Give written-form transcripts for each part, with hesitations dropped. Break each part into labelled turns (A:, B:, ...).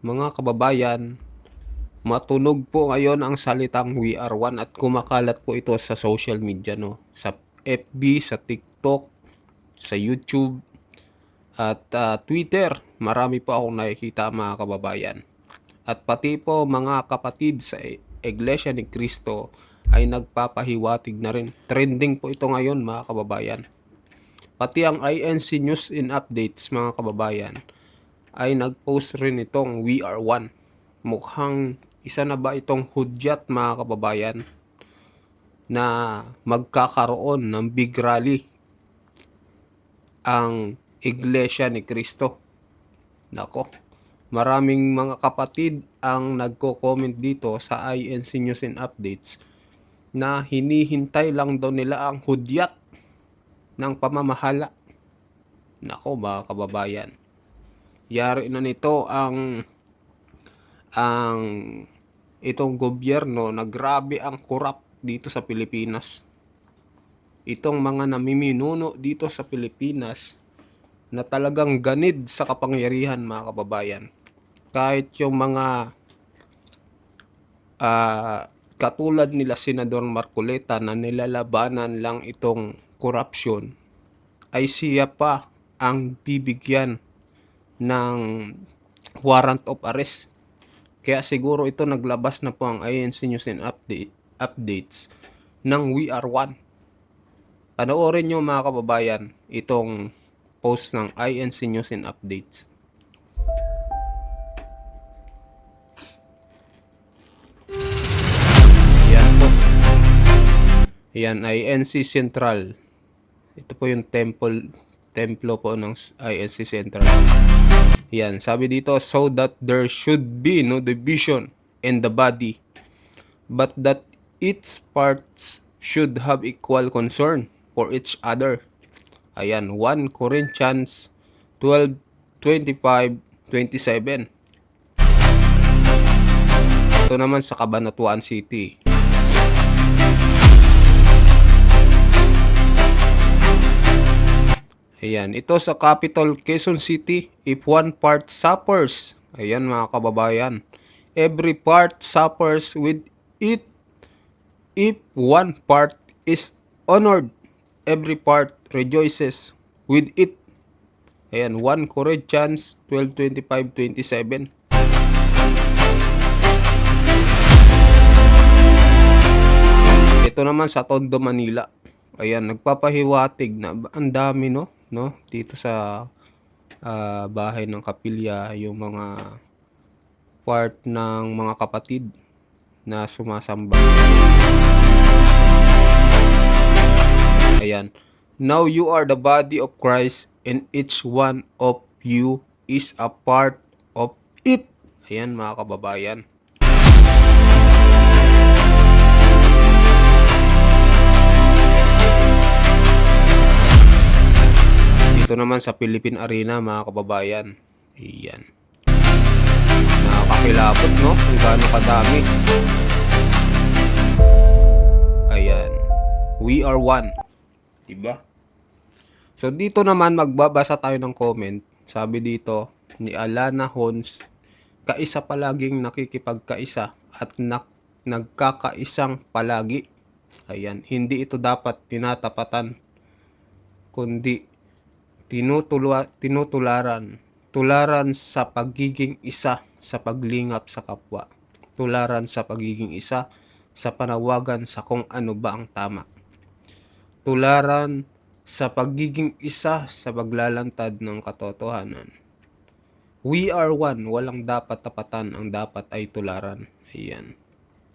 A: Mga kababayan, matunog po ngayon ang salitang We Are One at kumakalat po ito sa social media, no? Sa FB, sa TikTok, sa YouTube, at Twitter. Marami po akong nakikita, mga kababayan. At pati po mga kapatid sa Iglesia ni Cristo ay nagpapahiwatig na rin. Trending po ito ngayon, mga kababayan. Pati ang INC News in Updates, mga kababayan, ay nag-post rin itong We Are One. Mukhang isa na ba itong hudyat, mga kababayan, na magkakaroon ng big rally ang Iglesia ni Cristo. Nako, maraming mga kapatid ang nagko-comment dito sa INC News and Updates na hinihintay lang daw nila ang hudyat ng pamamahala. Nako, mga kababayan, yari na nito ang itong gobyerno na grabe ang korap dito sa Pilipinas. Itong mga namiminuno dito sa Pilipinas na talagang ganid sa kapangyarihan, mga kababayan. Kahit yung mga katulad nila Senador Marcoleta na nilalabanan lang itong korupsyon, ay siya pa ang bibigyan ng warrant of arrest. Kaya siguro ito naglabas na po ang INC News and Updates ng We Are One. Panoorin nyo, mga kababayan, itong post ng INC News and Updates. Yan po. Yan, INC Central. Ito po yung templo po ng INC Central. Yan, sabi dito, so that there should be no division in the body, but that its parts should have equal concern for each other. Ayan, 1 Corinthians 12:25-27. Ito naman sa Cabanatuan City. Ayan, ito sa Capital Quezon City, if one part suffers, ayan mga kababayan, every part suffers with it. If one part is honored, every part rejoices with it. Ayan, 1 Corinthians 12:25-27. Ito naman sa Tondo, Manila. Ayan, nagpapahiwatig na ang dami, no? Dito sa bahay ng kapilya, yung mga part ng mga kapatid na sumasamba. Ayan. Now you are the body of Christ and each one of you is a part of it. Ayan mga kababayan. Ito naman sa Philippine Arena, mga kababayan. Ayan. Nakakakilabot, no? Kung gaano kadami. Ayan. We are one. Diba? So dito naman magbabasa tayo ng comment. Sabi dito ni Alana Hons, kaisa palaging nakikipagkaisa at nagkakaisang palagi. Ayan. Hindi ito dapat tinatapatan, kundi tularan sa pagiging isa sa paglingap sa kapwa. Tularan sa pagiging isa sa panawagan sa kung ano ba ang tama. Tularan sa pagiging isa sa paglalantad ng katotohanan. We are one, walang dapat tapatan, ang dapat ay tularan. Ayan.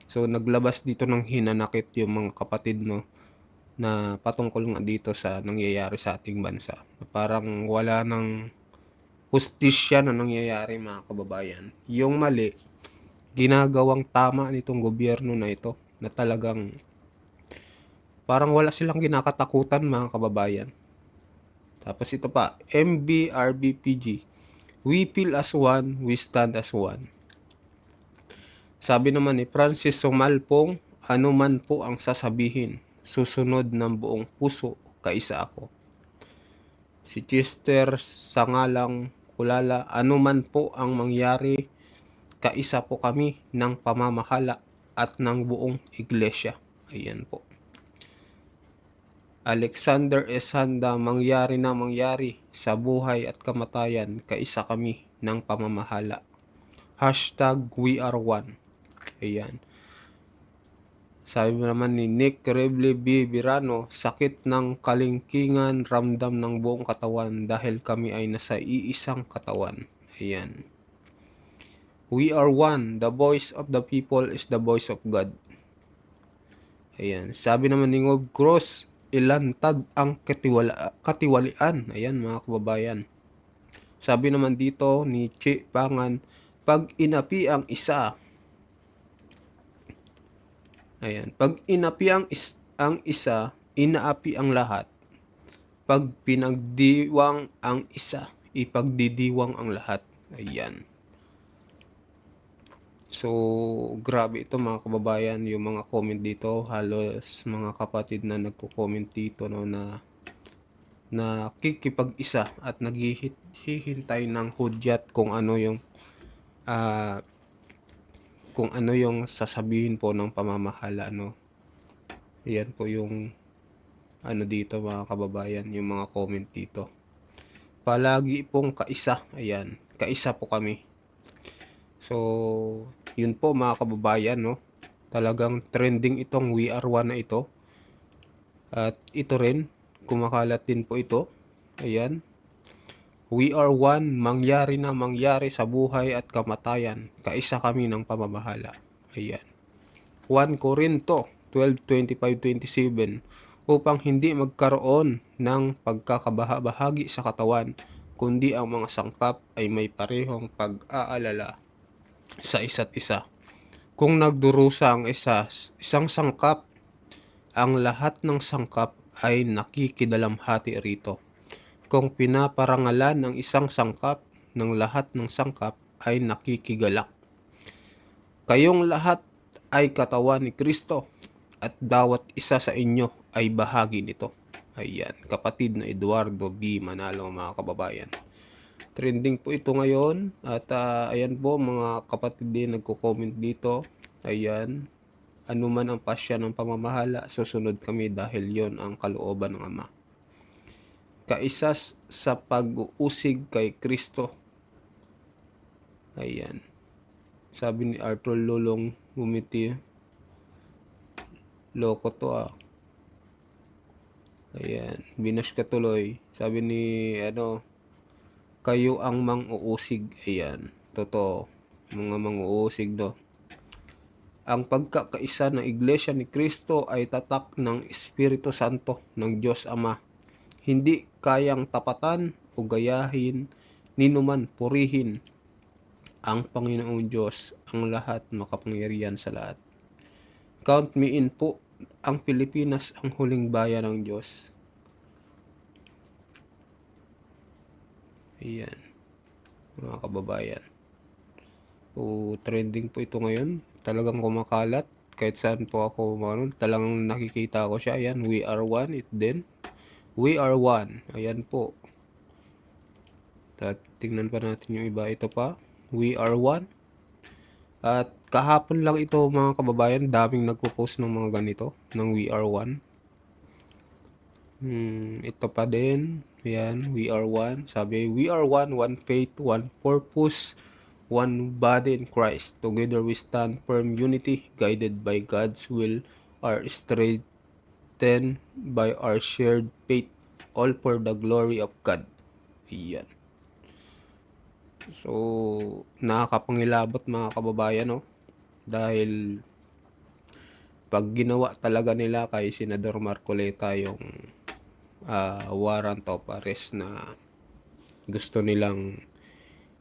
A: So naglabas dito ng hinanakit yung mga kapatid, no, na patungkol nga dito sa nangyayari sa ating bansa. Parang wala nang hustisya na nangyayari, mga kababayan. Yung mali, ginagawang tama nitong gobyerno na ito, na talagang parang wala silang kinakatakutan, mga kababayan. Tapos ito pa, MBRBPG, we feel as one, we stand as one. Sabi naman ni Francis Sumalpong, ano man po ang sasabihin, susunod ng buong puso, kaisa ako. Si Chester Sangalang Kulala, ano man po ang mangyari, kaisa po kami ng pamamahala at ng buong iglesia. Ayan po. Alexander S. Handa, mangyari na mangyari sa buhay at kamatayan, kaisa kami ng pamamahala. #We are one. Ayan. Sabi naman ni Nick Reble B. Virano, sakit ng kalingkingan, ramdam ng buong katawan dahil kami ay nasa iisang katawan. Ayan. We are one. The voice of the people is the voice of God. Ayan. Sabi naman ni Ngob Cross, ilantad ang katiwalian. Ayan mga kababayan. Sabi naman dito ni Chi Pangan, pag inapi ang isa, ayan, pag inapi ang isa, inaapi ang lahat. Pag pinagdiwang ang isa, ipagdidiwang ang lahat. Ayan. So, grabe ito mga kababayan, yung mga comment dito. Halos mga kapatid na nagko-comment dito, no, na nakikipag-isa at naghihintay ng hudyat kung ano yung sasabihin po ng pamamahala, no. Ayan po yung dito mga kababayan, yung mga comment dito. Palagi pong kaisa. Ayan, kaisa po kami. So, yun po mga kababayan, no. Talagang trending itong We Are One na ito. At ito rin, kumakalat din po ito. Ayan. We are one, mangyari na mangyari sa buhay at kamatayan, kaisa kami ng pamamahala. Ayan. 1 Corinto 12:25-27, upang hindi magkaroon ng pagkakabahabahagi sa katawan, kundi ang mga sangkap ay may parehong pag-aalala sa isa't isa. Kung nagdurusa ang isang sangkap, ang lahat ng sangkap ay nakikidalamhati rito. Kung pinaparangalan ng isang sangkap, ng lahat ng sangkap ay nakikigalak. Kayong lahat ay katawan ni Kristo at bawat isa sa inyo ay bahagi nito. Ayan, kapatid na Eduardo B. Manalo mga kababayan. Trending po ito ngayon at ayan po mga kapatid din nagko-comment dito. Ayan, anuman ang pasya ng pamamahala, susunod kami dahil yon ang kalooban ng Ama. Kaisa sa pag-uusig kay Kristo. Ayan. Sabi ni Arthur Lulong Gumiti, loko to Ayan. Binash ka tuloy. Sabi ni kayo ang mang-uusig. Ayan. Totoo. Mga mang-uusig do. Ang pagkakaisa ng Iglesia ni Kristo ay tatak ng Espiritu Santo ng Diyos Ama. Hindi kayang tapatan o gayahin, ninuman purihin ang Panginoong Diyos, ang lahat makapangyarihan sa lahat. Count me in po, ang Pilipinas ang huling bayan ng Diyos. Ayan, mga kababayan. So, trending po ito ngayon. Talagang kumakalat. Kahit saan po ako, talagang nakikita ko siya. Ayan, we are one. It din. We are one. Ayan po. Tingnan pa natin yung iba. Ito pa. We are one. At kahapon lang ito mga kababayan. Daming nagpo-post ng mga ganito. Ng we are one. Ito pa din. Ayan. We are one. Sabi, we are one. One faith. One purpose. One body in Christ. Together we stand firm unity. Guided by God's will. Are strengthened by our shared faith, all for the glory of God. Ayan. So, nakakapangilabot mga kababayan, no? Dahil pag ginawa talaga nila kay Senador Marcoleta yung warrant of arrest na gusto nilang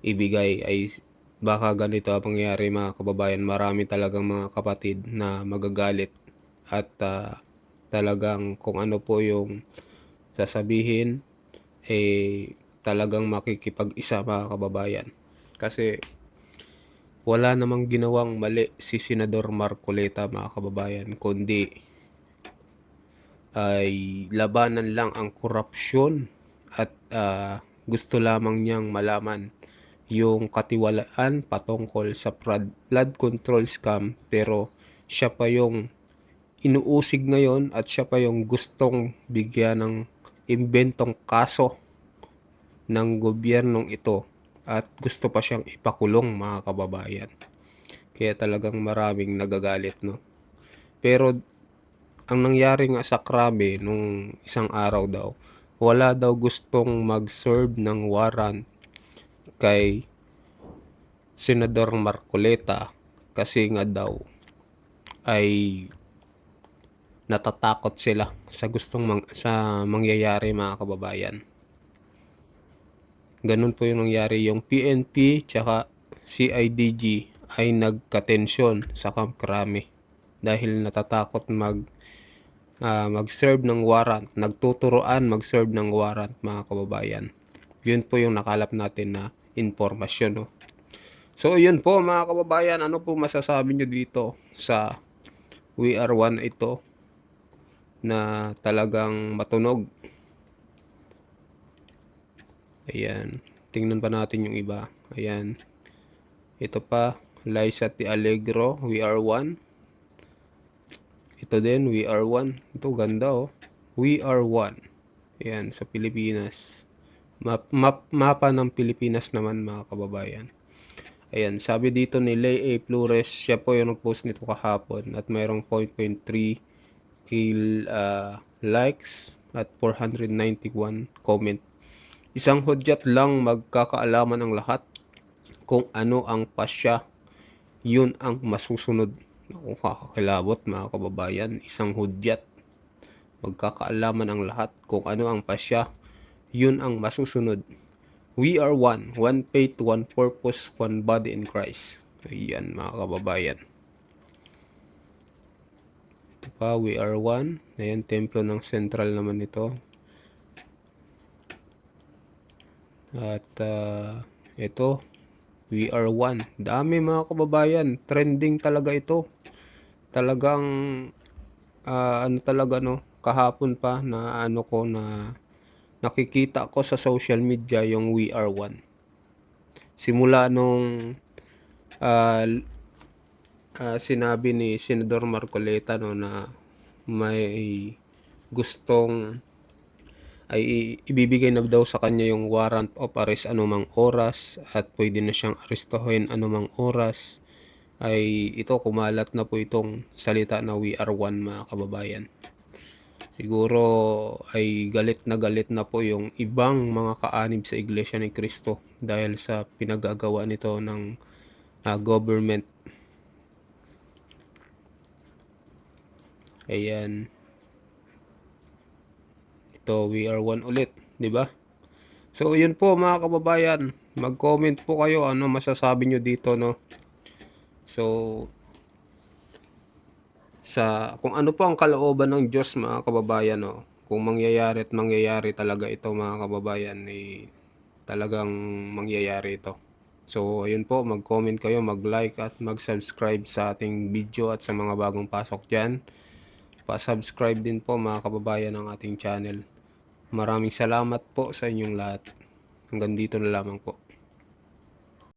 A: ibigay, ay baka ganito ang mangyari mga kababayan. Marami talagang mga kapatid na magagalit at talagang kung ano po yung sasabihin, talagang makikipag-isa mga kababayan. Kasi wala namang ginawang mali si Senador Marcoleta mga kababayan, kundi ay labanan lang ang korupsyon at gusto lamang niyang malaman yung katiwalaan patungkol sa flood control scam, pero siya pa yung inuusig ngayon at siya pa yung gustong bigyan ng imbentong kaso ng gobyernong ito at gusto pa siyang ipakulong, mga kababayan. Kaya talagang maraming nagagalit, no? Pero ang nangyari nga sa Krame nung isang araw daw, wala daw gustong mag-serve ng warrant kay Senador Marcoleta kasi nga daw ay natatakot sila sa sa mangyayari, mga kababayan. Ganun po yung nangyari. Yung PNP tsaka CIDG ay nagkatensyon sa Camp Crame dahil natatakot mag-serve ng warrant, nagtuturoan mag-serve ng warrant, mga kababayan. Yun po yung nakalap natin na informasyon, no? So yun po, mga kababayan, ano po masasabi nyo dito sa We Are One ito na talagang matunog? Ayan, tingnan pa natin yung iba. Ayan, ito pa, Liza T. Allegro, We Are One. Ito din, We Are One. Ito ganda, oh. We Are One. Ayan, sa Pilipinas. Mapa ng Pilipinas naman, mga kababayan. Ayan, sabi dito ni Lay A. Flores, siya po yung nag-post nito kahapon at mayroong 0.3 likes at 491 comment. Isang hudyat lang magkakaalaman ang lahat kung ano ang pasya, yun ang masusunod. Naku, kakakilabot, mga kababayan. Isang hudyat, magkakaalaman ang lahat kung ano ang pasya, yun ang masusunod. We are one faith, one purpose, one body in Christ. Ayan, mga kababayan. Ito pa, We Are One. Ayan, templo ng Central naman ito. At ito, We Are One. Dami, mga kababayan. Trending talaga ito. Talagang ano talaga, no? Kahapon pa na nakikita ko sa social media yung We Are One. Simula nung sinabi ni Senador Marcoleta, no, na may gustong ay ibibigay na daw sa kanya yung warrant of arrest anumang oras at pwede na siyang arestuhin anumang oras, ay ito, kumalat na po itong salita na We Are One, mga kababayan. Siguro ay galit na po yung ibang mga kaanib sa Iglesia ni Cristo dahil sa pinagagawa nito ng government. Ayan. Ito, We Are One ulit, di ba? So, yun po, mga kababayan. Mag-comment po kayo ano masasabi nyo dito, no? So, kung ano po ang kalooban ng Diyos, mga kababayan, no? Kung mangyayari at mangyayari talaga ito, mga kababayan, eh, talagang mangyayari ito. So, ayun po, mag-comment kayo, mag-like at mag-subscribe sa ating video at sa mga bagong pasok dyan. Pa-subscribe din po, mga kababayan, ng ating channel. Maraming salamat po sa inyong lahat. Hanggang dito na lamang po.